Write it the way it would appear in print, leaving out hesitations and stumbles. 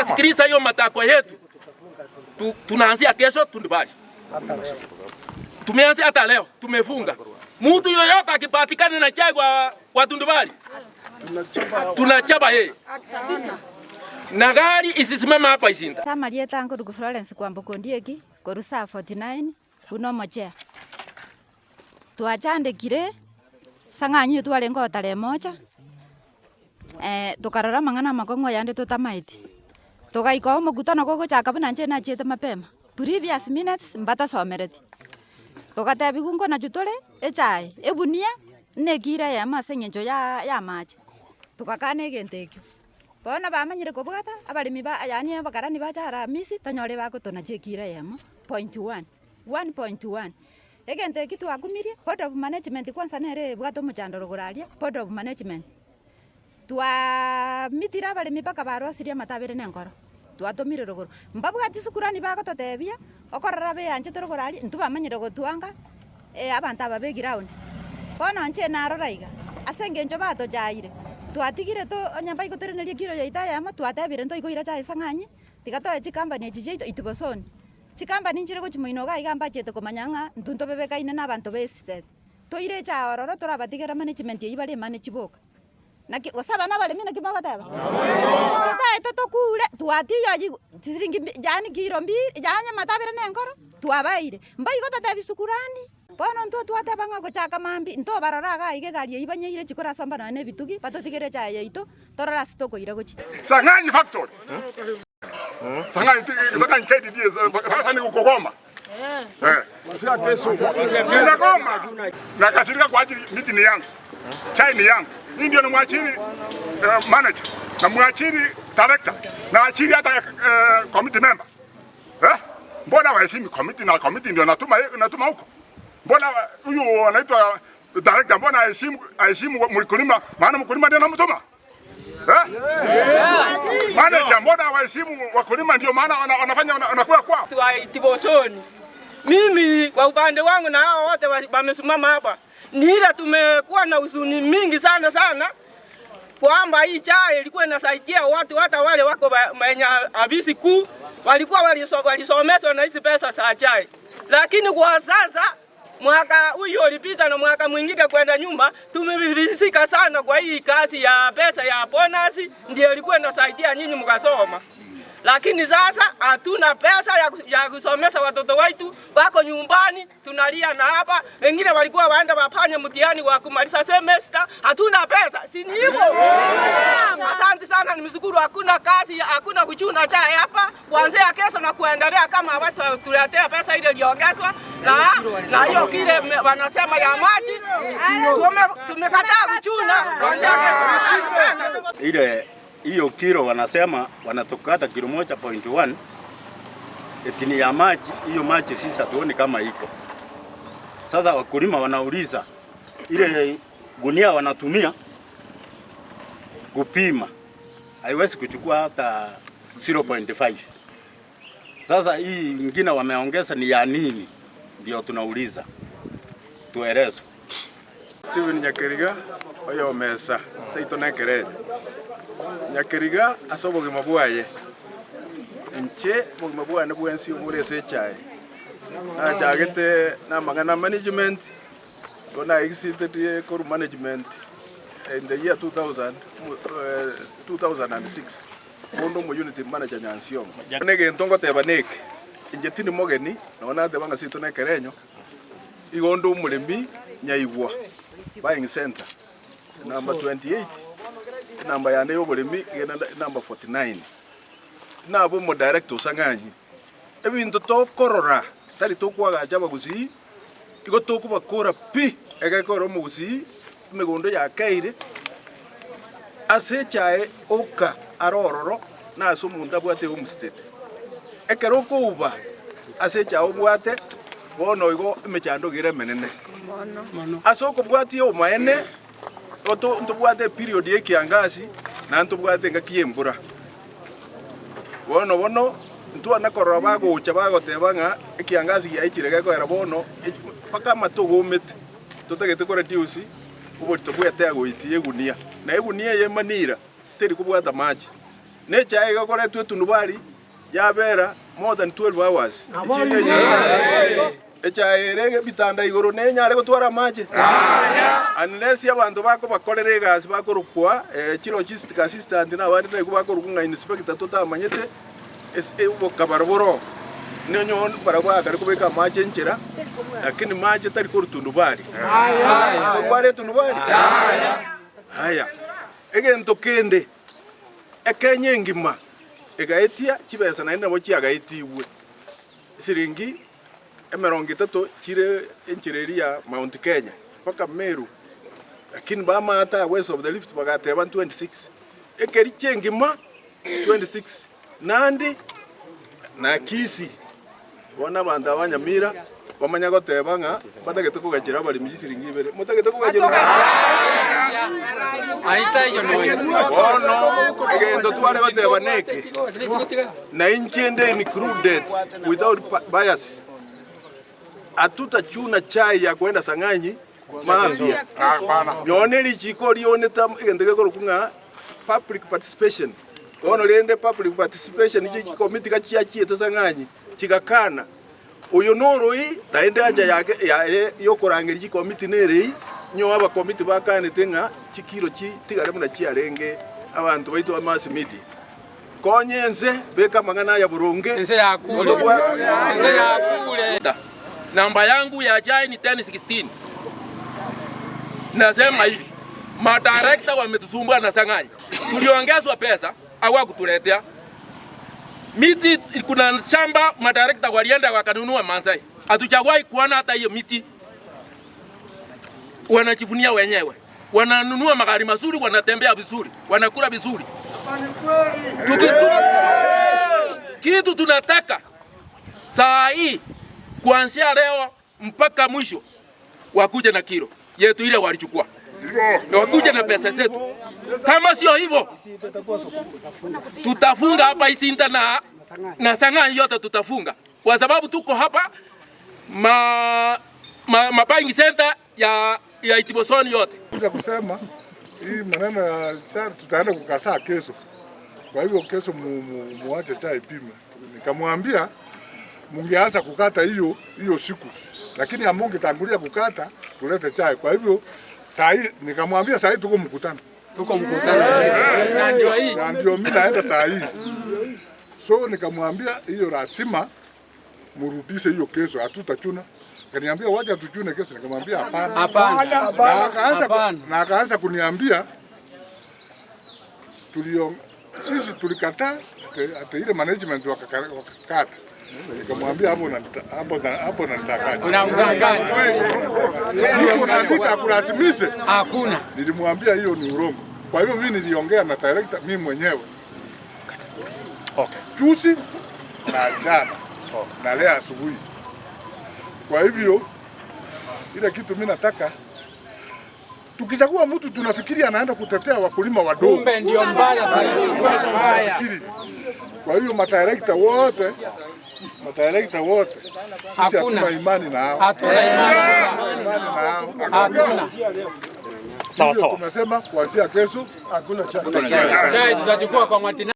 tumesikiliza hiyo matakwa yetu. Tunaanzia kesho Tundubari. Tumeanzia hata leo, tumefunga. Mtu yoyote akipatikana na chai kwa Tundubari, tunachapa yeye. Na gari isisimama hapa Isinda. Kama lieta ngo ndugu Florence kwa Mbokondieki, korusa 49 uno mochea. Tuachande kire sanganyi twale ngo tale moja. Tukarara mangana makongo yande tutamaiti. Tukaika mkutano gogo cha kabuna nje na chete mapema. Previous minutes mbata somereti. Tukatebi kungo na jutole echai ebunia nekira ya masengenjo ya maji. Tukakane gentekyo. Bona bamanyire kobugata abalimi ba yani bakarani bachara misi tonyore bakotona chekira yamo 1.1 egente kitu agumirie board of management kwanza nere bwato muchandoro goraria board of management twa mitira balimi baka barosiria matabere nenkoro twatomire rogoro mbabugati sukurani bakototebia okorora be anje torogorari ntubamanyire gotwanga abantu ababe ground bona nche naroraiga asengenjo bato jaire twatigire to onyamba ikotereneria kiro yaita yama twatebire nto ikoira cha isanganyi tikatoe chikambani ejije itubosoni chikambani njire go chimoino ga igamba chete komanyanga ntunto bebekaine na abantu besite toire cha ororo torabatigera management yibali manage boka naki osaba na bale mina kibaga taba tutaita tokure twatiyo tiringi jani kiro mbi janya matabire nenkoro twabaire mbai gotatebi sukurani bono nto twatebanga gochaka mambi nto bararaga ige gari ibanyeire chikora samba na ne bitugi patotigere cha yaito torara stoko ira gochi Sanganyi factory Sanganyi KDD fanya kukogoma Masia keso Ninagoma na kasirika kwa ajili miti ni yangu chai ni yangu hii ndio namwachiri manager na mwachiri director na achiri hata committee member mbona waheshimu committee na committee ndio natuma huko mbona huyu anaitwa director mbona aheshimu mkulima maana mkulima ndio anamtuma manager mbona waheshimu wakulima ndio maana wanafanya wanakuwa kwao Tibosoni. Mimi kwa upande wangu na hao wote wamesimama hapa ni ile tumekuwa na huzuni mingi sana kwamba hii chai ilikuwa inasaidia watu hata wale wako wenye abisi kuu walikuwa walisomeshwa na hizi pesa za chai, lakini kwa sasa mwaka huyo ulipita na mwaka mwingine kwenda nyuma tumevirisika sana kwa hii kazi ya pesa ya bonus ndio ilikuwa inasaidia nyinyi mkasoma. Lakini sasa hatuna pesa ya kusomesha watoto wetu wako nyumbani tunalia na hapa wengine walikuwa waenda wafanye mtihani wa kumaliza semester hatuna pesa si ni hivyo asante sana nimshukuru hakuna kazi hakuna kuchuna chai hapa kuanzia kesho na kuendelea kama watu tuletea pesa ile iliongezwa na hiyo kile wanasema ya maji tumekataa kuchuna kuanzia kesho ile hiyo kilo wanasema wanatukata kilo 1.1 etini ya maji hiyo maji sisi hatuoni kama iko. Sasa wakulima wanauliza ile gunia wanatumia kupima haiwezi kuchukua hata 0.5. Sasa hii nyingine wameongeza ni ya nini? Ndio tunauliza. Tueleze. Steven Nyakiriga oyo mesa saito nekerere Nyakiriga asoboge mabwaye enche boge mabwaye nebwensi obure sechai ajagete na magana management gona exited core management in the year 2006 bondo mo unity manager nyansiom nege ntongo tebanek injetini mogeni nona de banga sito nekerenyo igondo mulembi nyaigwa buying center number 28 number ya neo bolemi number 49 na bo mo director sanganyi ebintu to korora tali to kwaga jaba gusi igo to kuba kora pi ega koro mo gusi megondo ya kaire asechae oka arororo na so munda bwate homestead ekero ko uba asecha obwate bono igo emechando gire menene asoko bwati o maene oto ntubwate period ye kiangazi na ntubwate ngakiyembura bono ntwana korora bagocha bagotebanga ekiangazi yaikirega ko era bono paka matogomete tutagete kora diusi ubo tubwate agoitie gunia na egunia ye manira teri kubwata maji Necha igakoretwe tunubali yabera more than 12 hours. Echa erege bitanda igoro nenyare gutwara maji. Unless abantu bako bakorere gas bakorukwa logistic assistant na abandi nako bakorukunga inspector tutamanyete ubo kabaraboro nenyo barabara kari kubeka maji nchera lakini maji tari ko tundubali. Kware tundubali. Haya. Egento kende ekenye ngima egaetia chibesa na ina bochi agaitiwe siringi 30 chire enchireria Mount Kenya paka Meru lakini bama hata West of the Rift bagateba 26 ekeri chengima 26 Nandi na Kisii bona banda abanyamira bamanya goteba nga batagete kugakira bali mujisiringi ibere mutagete kugakira Aita yo no. Ono egendo tware goteba neke na inchende included without bias. Atutachuna chai ya kwenda Sang'anyi mambia. Nyone lichiko lioneta igendege korokunga public participation. Ono liende public participation iki committee kachiachie Sang'anyi chigakana. Uyo noroi naende aja yake ya yokorangeri iki committee nerei nyo aba committee bakanete nga chikiro chi tigare muna chiarenge abantu baitu ba mass media. Konyenze beka mangana ya burunge Nze ya kule. Nze ya kule. Namba yangu ya chai ni 1016. Nasema hivi, madirekta wametusumbua na Sang'anyi. Tuliongezwa pesa, hawakutuletea. Miti kuna shamba madirekta walienda wakanunua Masai. Hatujawahi kuona hata hiyo miti. Wanajivunia wenyewe. Wananunua magari mazuri, wanatembea vizuri, wanakula vizuri. Kitu tunataka saa hii kuanzia leo mpaka mwisho wakuje na kilo yetu ile walichukua. Na wakuje na pesa zetu. Kama sio hivyo tutafunga hapa Isinta na Sang'anyi yote tutafunga. Kwa sababu tuko hapa buying center ya Itibosoni yote. Kuja kusema hii maneno ya chai tutaenda kukasaa kesho. Kwa hivyo kesho muache chai pime. Nikamwambia mungeanza kukata hiyo siku. Lakini amongetangulia kukata tulete chai. Kwa hivyo saa hii nikamwambia saa hii tuko mkutano. Na ndio hii. Na ndio mimi naenda saa hii. So nikamwambia hiyo lazima murudishe hiyo kesho hatutachuna. Kaniambia waje tuchune kesho, nikamwambia hapana. Hapana. Na akaanza kuniambia sisi tulikataa hata ile management wakakata. Nikamwambia hapo natakaje. Unamtakaje? Niko na kitu akulazimishe. Hakuna. Nilimwambia hiyo ni urongo. Kwa hivyo mimi niliongea na director mimi mwenyewe. Okay. Juzi na jana. Na leo asubuhi. Kwa hivyo ile kitu mimi nataka tukichagua mtu tunafikiria anaenda kutetea wakulima wadogo. Kumbe ndio mbaya zaidi. Kwa hivyo madirekta wote hatuna imani nao. Hatuna imani nao. Hatuna. Sawa. Tumesema kuanzia kesho hakuna chai. Chai tutachukua kwa Martina.